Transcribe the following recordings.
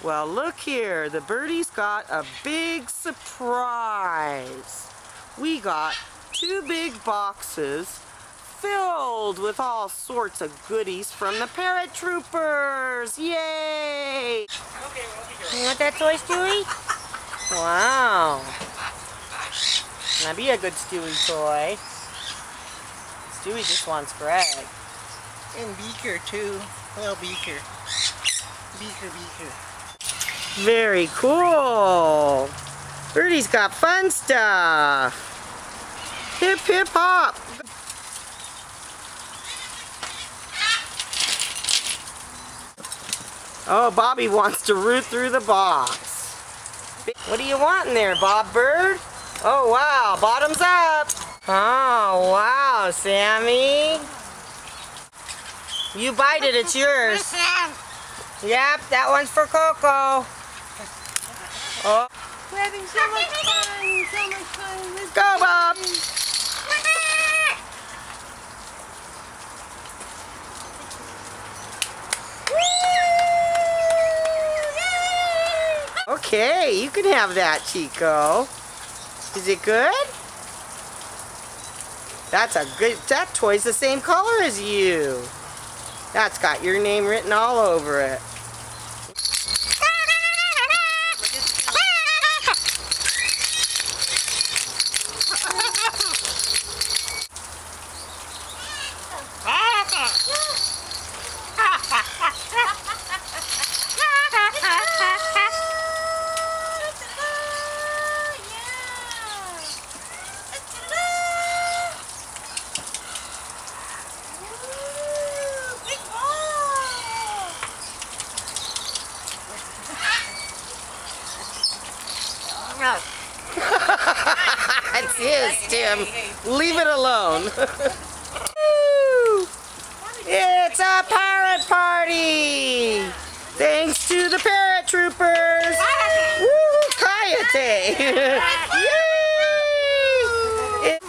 Well, look here. The birdies got a big surprise. We got 2 big boxes filled with all sorts of goodies from the Parrot Troopers. Yay! You want that toy, Stewie? Wow. Now be a good Stewie toy. Stewie just wants Greg. And Beaker too. Well, Beaker. Beaker. Very cool. Birdie's got fun stuff. Hip hip hop. Oh, Bobby wants to root through the box. What do you want in there, Bob Bird? Oh, wow. Bottoms up. Oh, wow, Sammy. You bite it, it's yours. Yep, that one's for Coco. Oh. We're having so much fun, Let's go, Bob. Okay, you can have that, Chico. Is it good? That toy's the same color as you. That's got your name written all over it. It's his, Tim. Leave it alone. It's a pirate party! Thanks to the Parrot Troopers! Woo! Kayate! Yay!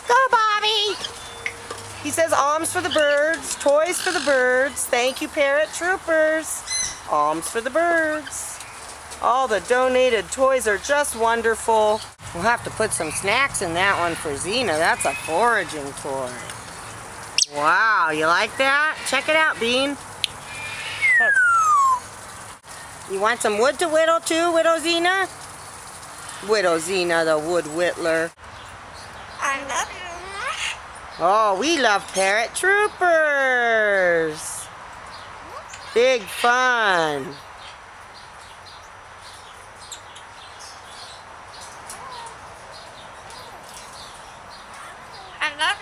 Go, Bobby! He says alms for the birds, toys for the birds. Thank you, Parrot Troopers. Alms for the birds. All the donated toys are just wonderful. We'll have to put some snacks in that one for Xena. That's a foraging toy. Wow, you like that? Check it out, Bean. You want some wood to whittle too, Widow Xena? Widow Xena, the wood whittler. I love you. Oh, we love Parrot Troopers. Big fun. I love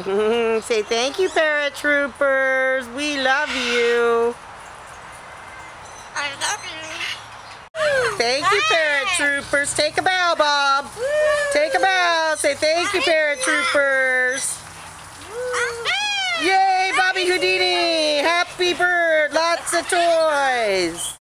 you. Say thank you, Parrot Troopers. We love you. I love you. Thank you, Parrot Troopers. Take a bow, Bob. Take a bow. Say thank you, Parrot Troopers. Yay, Bobby Houdini. Happy bird. Lots of toys.